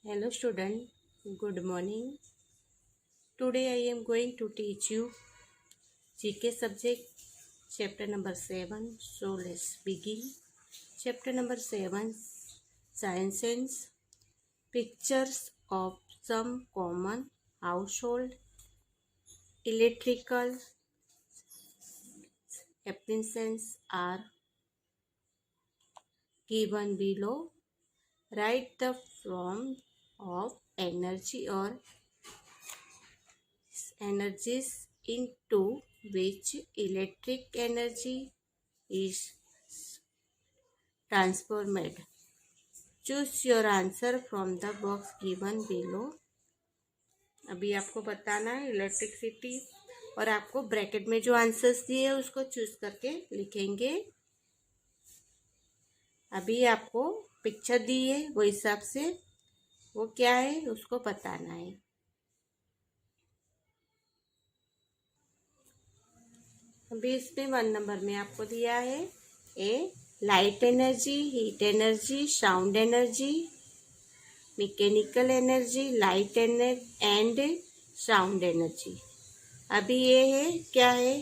Hello student, good morning. Today I am going to teach you GK subject chapter number 7. So let's begin. Chapter number 7, Science and pictures of some common household electrical appliances are given below. Write the form of energy or energies into which electric energy is transformed. Choose your answer from the box given below. अभी आपको बताना है electricity और आपको bracket में जो answers दिए है उसको चूज करके लिखेंगे। अभी आपको पिक्चर दी है वो हिसाब से वो क्या है उसको बताना है। अभी इसमें 1 नंबर में आपको दिया है a light energy, heat energy, sound energy, mechanical energy, light and sound energy. अभी ये है क्या है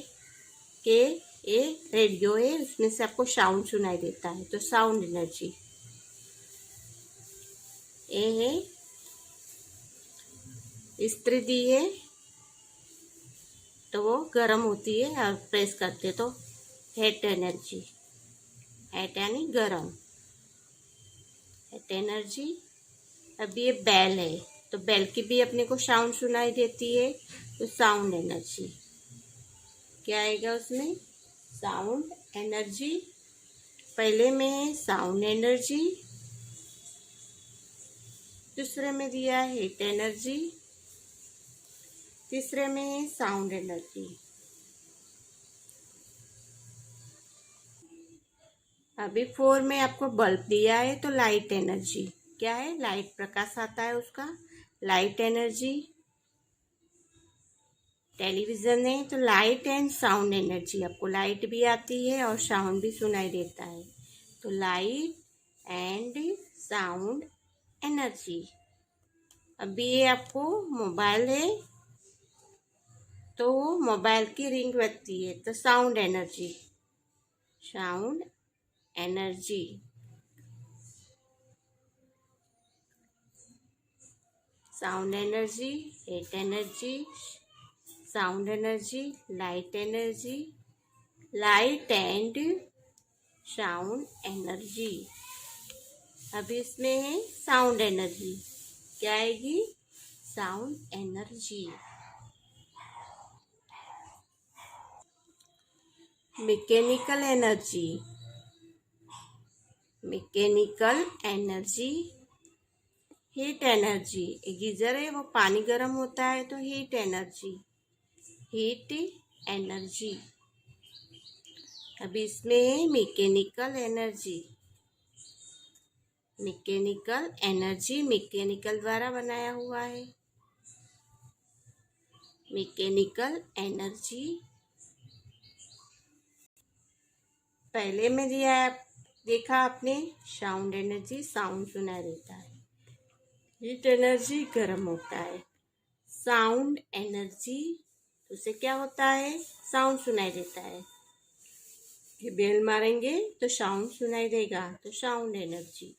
कि ये रेडियो है, उसमें से आपको साउंड सुनाई देता है तो साउंड एनर्जी। ये है इस्त्री दी है तो वो गर्म होती है और प्रेस करते तो हीट एनर्जी। हीट यानी गर्म, हीट एनर्जी। अब ये बेल है तो बेल की भी अपने को साउंड सुनाई देती है तो साउंड एनर्जी। क्या आएगा उसमें? Sound energy. पहले में है साउंड एनर्जी, दूसरे में दिया है हीट एनर्जी, तीसरे में है साउंड एनर्जी। अभी 4 में आपको बल्ब दिया है तो लाइट एनर्जी। क्या है? लाइट, प्रकाश आता है उसका, लाइट एनर्जी। टेलीविजन है तो लाइट एंड साउंड एनर्जी, आपको लाइट भी आती है और साउंड भी सुनाई देता है तो लाइट एंड साउंड एनर्जी। अभी ये आपको मोबाइल है तो मोबाइल की रिंग बजती है तो sound energy, sound energy. Sound energy, heat energy, sound energy, light energy, light and sound energy. अब इसमें है साउंड एनर्जी। क्या आएगी? Sound energy. Mechanical energy, mechanical energy, heat energy. एक गीजर है वो पानी गर्म होता है तो हीट एनर्जी, हीट एनर्जी। अब इसमें है mechanical energy. Mechanical energy mechanical द्वारा बनाया हुआ है, मैकेनिकल एनर्जी। पहले में दिया है, देखा आपने, साउंड एनर्जी, साउंड सुनाई देता है। हीट एनर्जी, गर्म होता है। साउंड एनर्जी, उसे क्या होता है? साउंड सुनाई देता है कि बेल मारेंगे तो साउंड सुनाई देगा तो साउंड एनर्जी।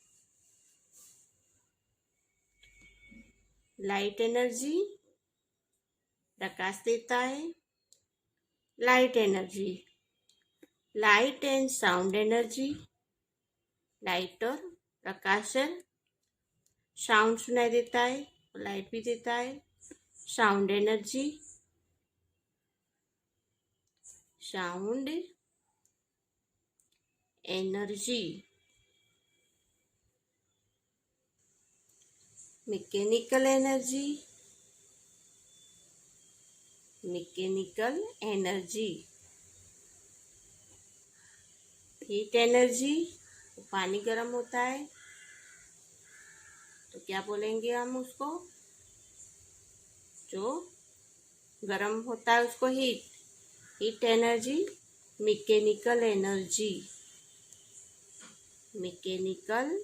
लाइट एनर्जी, प्रकाश देता है, light energy. Light and sound energy, light और प्रकाशन, साउंड सुनाई देता है, लाइट भी देता है, sound energy, sound energy. Mechanical energy, mechanical energy. Heat energy, पानी गर्म होता है तो क्या बोलेंगे हम उसको? जो गर्म होता है उसको heat, heat energy, mechanical energy, mechanical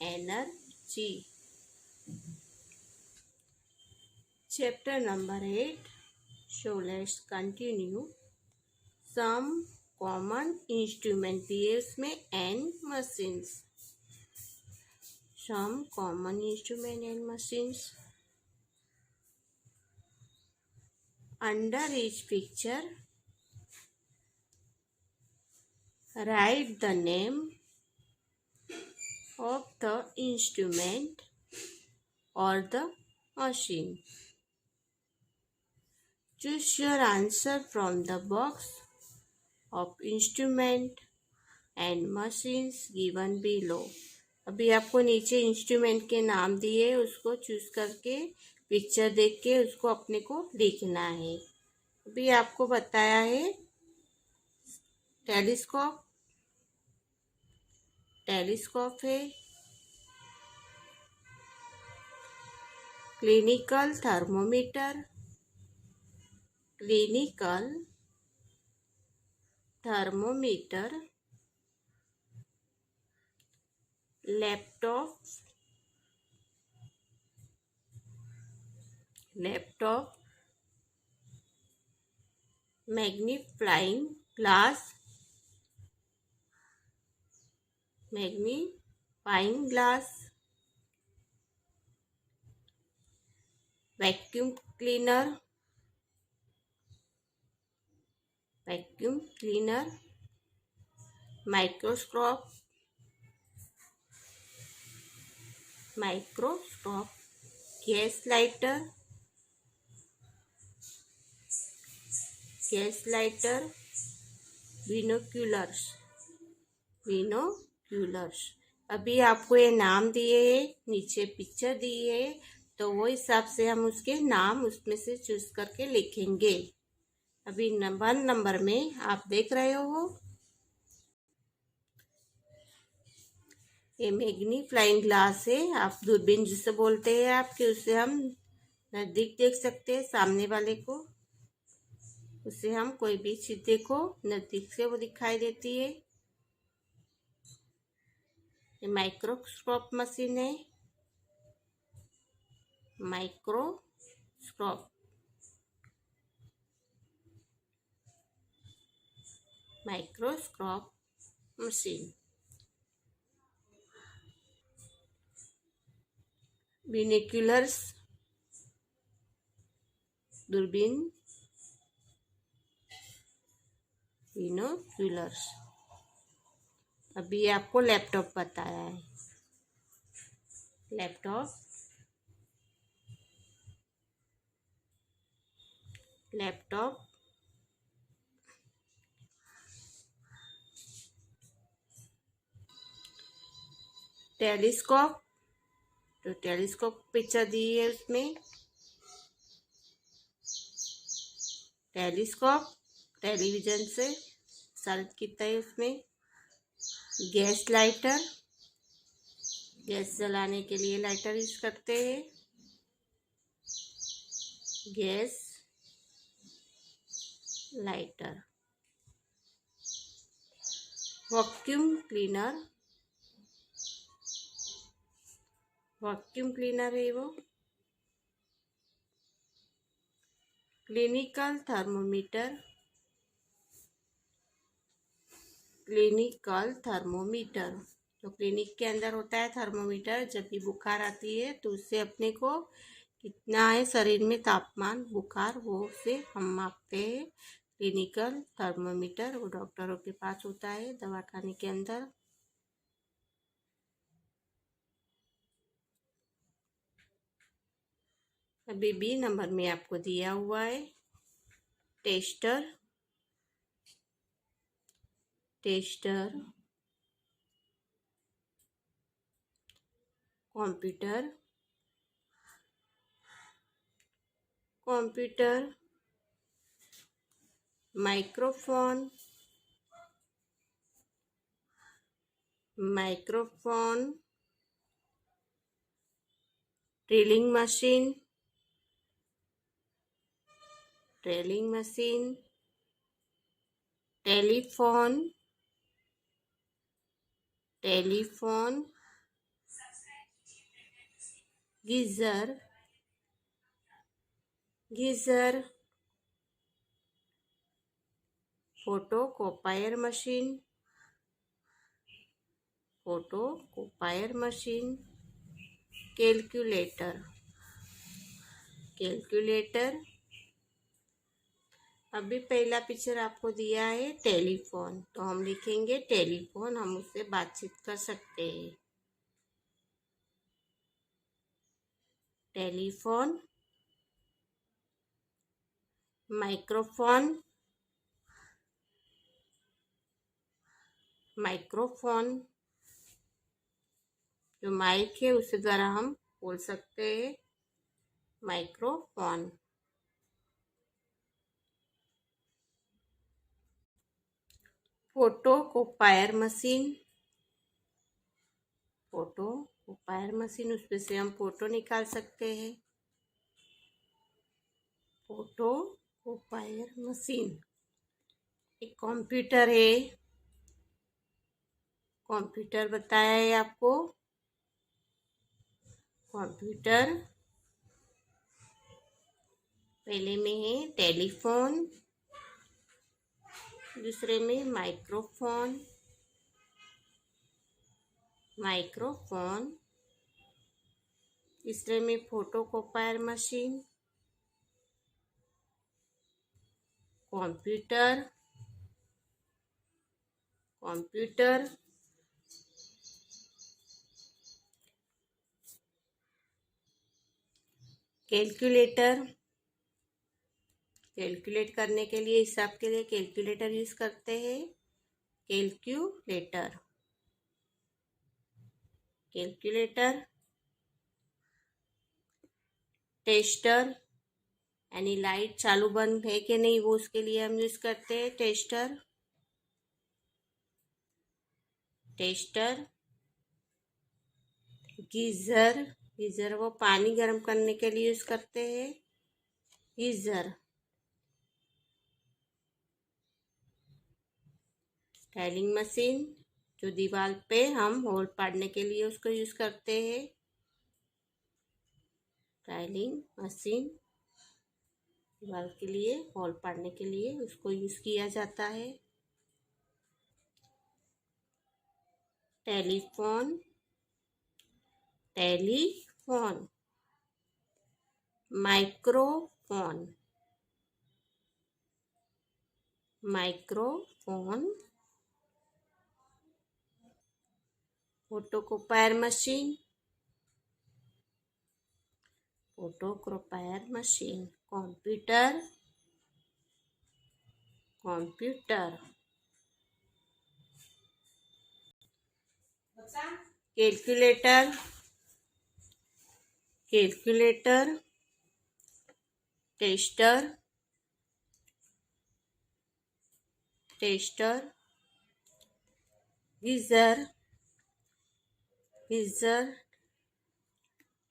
energy. Chapter number 8. So let's continue. Some common instrument behaves में and machines. Some common instrument and machines. Under each picture, write the name of the instrument or the machine. Choose your answer from the box of instrument and machines given below. अभी आपको नीचे instrument के नाम दिए, उसको choose करके picture देख के उसको अपने को लिखना है। अभी आपको बताया है टेलीस्कोप, टेलीस्कोप है, clinical thermometer, clinical thermometer, laptop, laptop, magnifying glass, magnifying glass, vacuum cleaner, vacuum cleaner, microscope, microscope, gas lighter, gas lighter, binoculars, binoculars. अभी आपको ये नाम दिए है, नीचे पिक्चर दी है, तो वो हिसाब से हम उसके नाम उसमें से चूज करके लिखेंगे। अभी 1 नंबर में आप देख रहे हो, ये मैग्नीफाइंग ग्लास है, आप दूरबीन जिसे बोलते हैं आपके, उससे हम नजदीक देख सकते हैं सामने वाले को, उससे हम कोई भी चीज देखो नजदीक से वो दिखाई देती है। ये माइक्रोस्कोप मशीन है, माइक्रोस्कोप, माइक्रोस्कोप मशीन। बिनोक्यूलर्स, दूरबीन, बिनोक्यूलर्स। अभी आपको लैपटॉप बताया है, लैपटॉप, लैपटॉप, टेलीस्कोप, तो टेलीस्कोप पिक्चर दी है उसमें, टेलीस्कोप टेलीविजन से संचालित किया है उसमें। गैस लाइटर, गैस जलाने के लिए लाइटर यूज करते हैं, gas lighter. Vacuum cleaner, vacuum cleaner है वो। क्लिनिकल थर्मोमीटर, क्लिनिकल थर्मोमीटर, तो क्लिनिक के अंदर होता है थर्मोमीटर, जब भी बुखार आती है तो उससे अपने को कितना है शरीर में तापमान बुखार वो से हम मापते हैं। क्लिनिकल थर्मोमीटर वो डॉक्टरों के पास होता है दवाखाने के अंदर। अभी बी नंबर में आपको दिया हुआ है tester, tester, computer, computer, microphone, microphone, drilling machine, drilling machine, telephone, telephone, geyser, geyser, photocopier machine, photocopier machine, calculator, calculator. अभी पहला पिक्चर आपको दिया है टेलीफोन, तो हम लिखेंगे टेलीफोन, हम उससे बातचीत कर सकते हैं। टेलीफोन, माइक्रोफोन, माइक्रोफोन जो माइक है उसके द्वारा हम बोल सकते हैं, microphone. Photocopier machine, photocopier machine, उसमें से हम फोटो निकाल सकते हैं। Photocopier machine. एक कंप्यूटर है, कंप्यूटर बताया है आपको। कंप्यूटर पहले में है टेलीफोन, दूसरे में माइक्रोफोन, माइक्रोफोन, तीसरे में photocopier machine, computer, computer, calculator, calculate करने के लिए, हिसाब के लिए कैलकुलेटर यूज करते हैं, कैलकुलेटर, कैलकुलेटर। टेस्टर, यानी लाइट चालू बंद है कि नहीं वो उसके लिए हम यूज करते हैं टेस्टर, टेस्टर। गीजर, गीजर वो पानी गर्म करने के लिए यूज करते हैं, गीजर। टाइलिंग मशीन, जो दीवार पे हम होल पाड़ने के लिए उसको यूज करते हैं, टाइलिंग मशीन, दीवार के लिए होल पाड़ने के लिए उसको यूज किया जाता है। Telephone, telephone, microphone, microphone, photocopier machine, photocopier machine, computer, computer, calculator, calculator, tester, tester, geyser, geyser,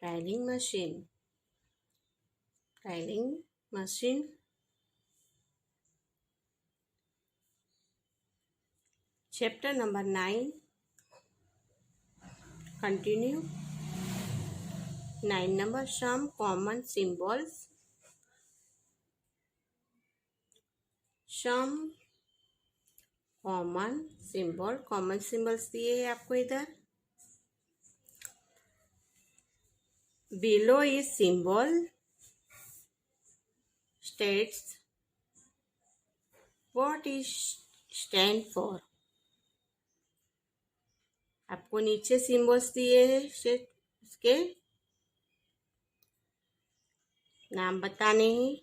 tiling machine, tiling machine. Chapter number 9 continue. 9 number, some common symbols, some common symbol, common symbols दिए है आपको इधर। below is symbol states what is stand for। आपको नीचे symbols दिए हैं, उसके नाम बताने हैं।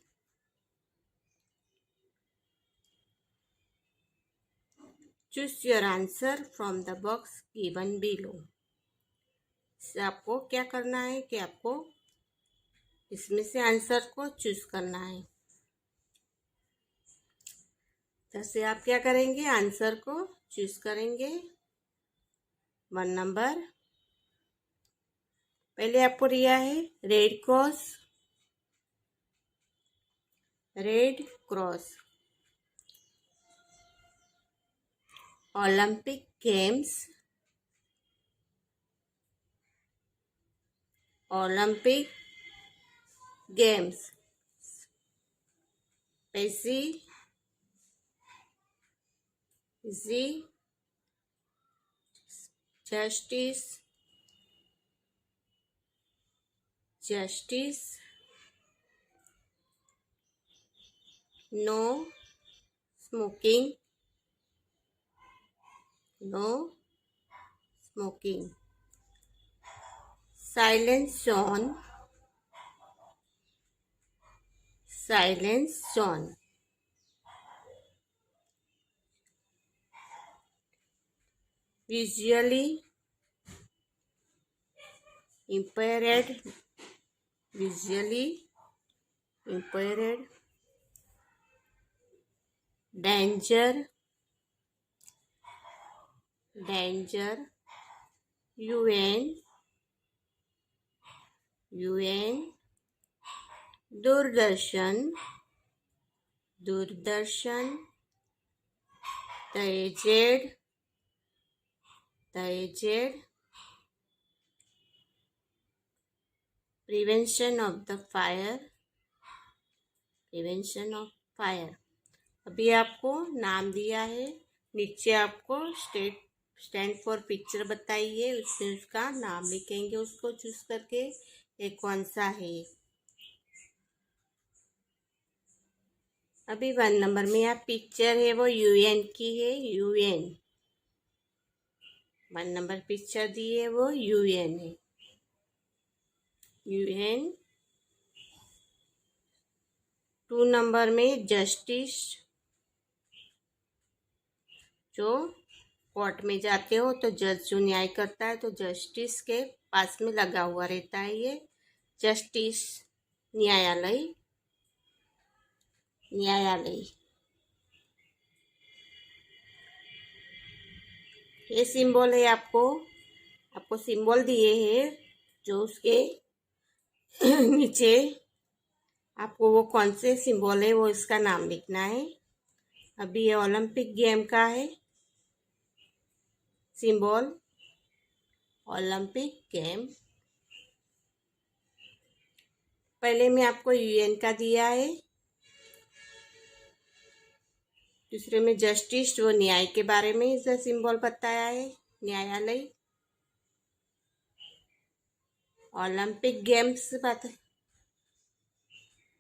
Choose your answer from the box given below. इससे आपको क्या करना है कि आपको इसमें से आंसर को चूज करना है। जैसे आप क्या करेंगे, आंसर को चूज करेंगे। 1 नंबर पहले आपको दिया है red cross, red cross, Olympic games, Olympic games, peace, जी, justice, justice, no smoking, no smoking, silence zone, silence zone, visually impaired, visually impaired, danger, danger, UN, UN, Doordarshan, Doordarshan, तैजेड, तैजेड, prevention of the fire, prevention of fire. अभी आपको नाम दिया है, नीचे आपको स्टैंड फॉर पिक्चर बताइए, उसमें उसका नाम लिखेंगे, उसको चूज करके ये कौन सा है। अभी 1 नंबर में आप पिक्चर है वो UN की है, UN 1 नंबर पिक्चर दी है वो UN है, UN। 2 नंबर में जस्टिस, जो कोर्ट में जाते हो तो जज जो न्याय करता है तो जस्टिस के पास में लगा हुआ रहता है ये जस्टिस, न्यायालय, न्यायालय। ये सिंबल है, आपको सिंबल दिए हैं, जो उसके नीचे आपको वो कौन से सिंबल है वो इसका नाम लिखना है। अभी ये ओलंपिक गेम का है सिंबल, ओलंपिक गेम। पहले में आपको UN का दिया है, दूसरे में जस्टिस वो न्याय के बारे में इसका सिंबल बताया है, न्यायालय। ओलंपिक गेम्स बात,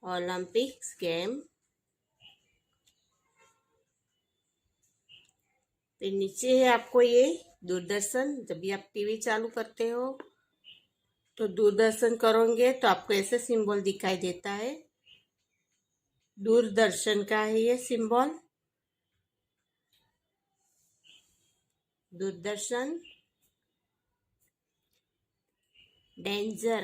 ओलंपिक्स गेम। फिर नीचे है आपको ये दूरदर्शन, जब भी आप टीवी चालू करते हो तो दूरदर्शन करोगे तो आपको ऐसे सिंबल दिखाई देता है, दूरदर्शन का है ये सिंबल, दूरदर्शन। डेंजर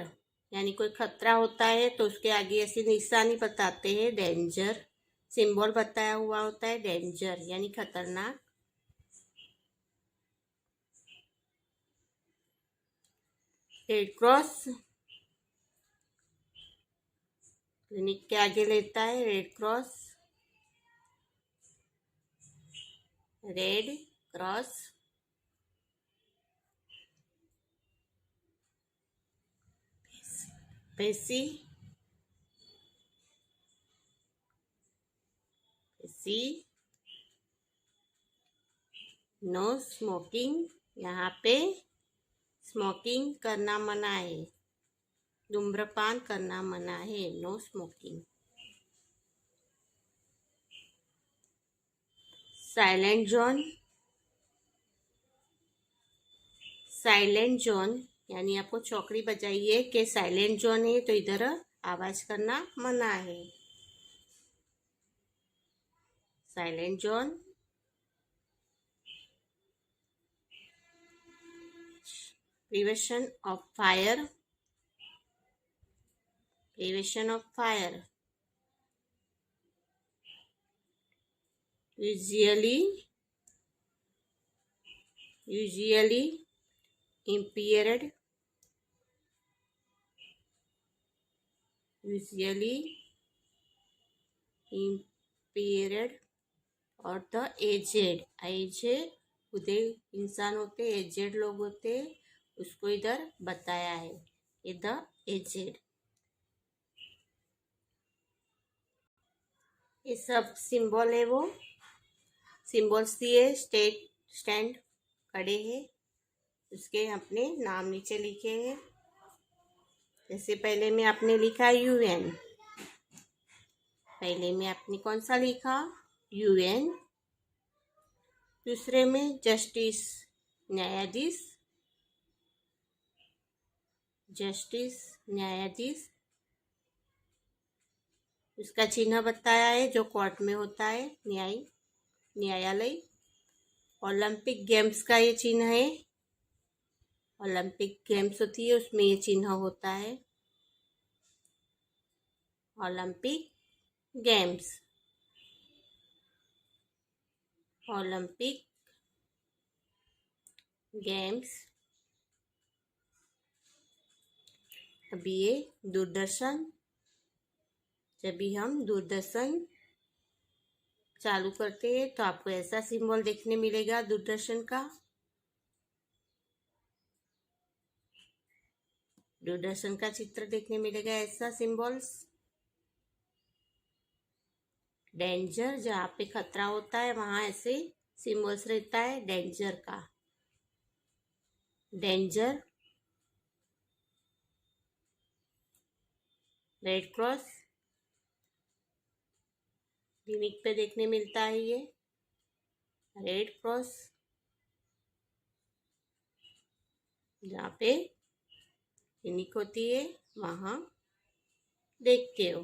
यानी कोई खतरा होता है तो उसके आगे ऐसी निशानी बताते हैं, डेंजर सिंबल बताया हुआ होता है, डेंजर यानी खतरनाक। रेड क्रॉस क्लिनिक के आगे लेता है, red cross, red cross. Peace, peace, no smoking, यहाँ पे स्मोकिंग करना मना है, धूम्रपान करना मना है, no smoking. Silent zone, silent zone यानी आपको चौकड़ी बजाइए कि साइलेंट जोन है तो इधर आवाज करना मना है, silent zone. Prevention of fire, prevention of fire. Usually, usually impaired, usually impaired और द एजेड, एजेड खुदे इंसान होते, एजेड लोग होते, उसको इधर बताया है ये द एजेड। ये सब सिंबल है, वो सिंबल्स दिए, स्टैंड खड़े हैं, उसके अपने नाम नीचे लिखे हैं। जैसे पहले में आपने लिखा UN, पहले में आपने कौन सा लिखा UN, दूसरे में जस्टिस न्यायाधीश, जस्टिस न्यायाधीश, उसका चिन्ह बताया है जो कोर्ट में होता है, न्यायालय। ओलंपिक गेम्स का ये चिन्ह है, ओलंपिक गेम्स होती है उसमें ये चिन्ह होता है, ओलंपिक गेम्स, ओलंपिक गेम्स। अभी ये दूरदर्शन, जब भी हम दूरदर्शन चालू करते हैं तो आपको ऐसा सिंबल देखने मिलेगा दूरदर्शन का, दूरदर्शन का चित्र देखने मिलेगा, ऐसा सिंबल्स। डेंजर, जहाँ पे खतरा होता है वहां ऐसे सिंबल्स रहता है डेंजर का, डेंजर। रेड क्रॉस, क्लिनिक पे देखने मिलता है ये रेड क्रॉस, जहाँ पे क्लिनिक होती है वहां देखते हो।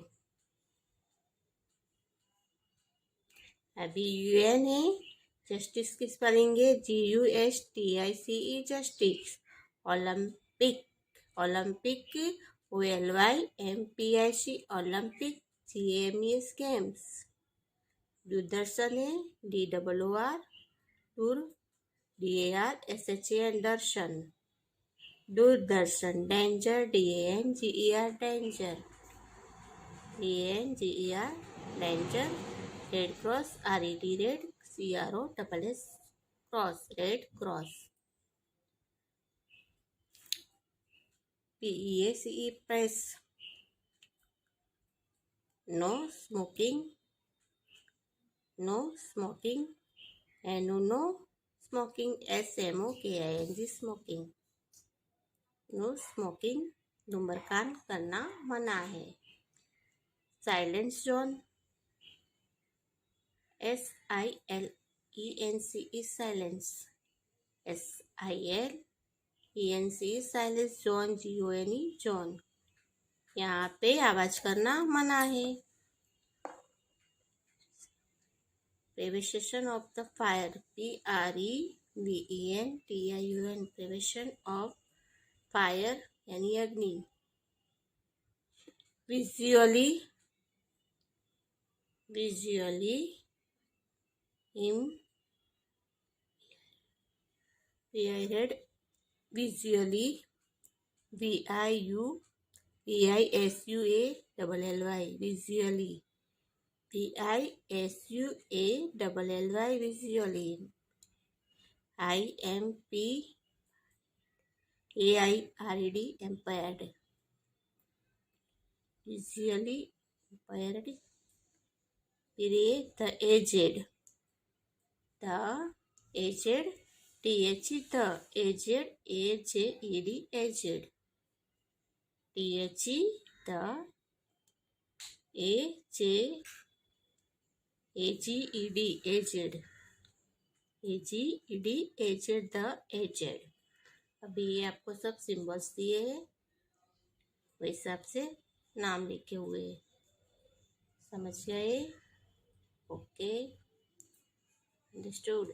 अभी UN है, जस्टिस की स्पेलिंग है JUSTICE, justice. Olympic, Olympic OLYMPIC, Olympic GAMES, games. Doordarshan है DOOR, दूर DARSHAN, दर्शन, Doordarshan. Danger DANGER, danger, DANGER, danger. Red cross RED, red CROSS, cross, red cross. PEACE, press. No smoking, no smoking. No smoking, SMOKING, smoking, no smoking, धूम्रपान करना मना है। Silence zone, SILENCE, silence, SILENCE, silence zone, GONE, zone, यहाँ पे आवाज करना मना है। Prevention of the fire, PREVENTION, prevention of fire यानी अग्नि। Visually, visually impaired, visually VIUVISUALLY, visually VISUALLY, visually. IMPAIRED, impaired, visually impaired। फिर ये the aged, the aged, THE, the aged, AJED, aged, THE, the AGED, aged, AGED, aged, the aged. अभी ये आपको सब symbols दिए हैं, वो हिसाब से नाम लिखे हुए हैं, समझ गए? Okay, understood.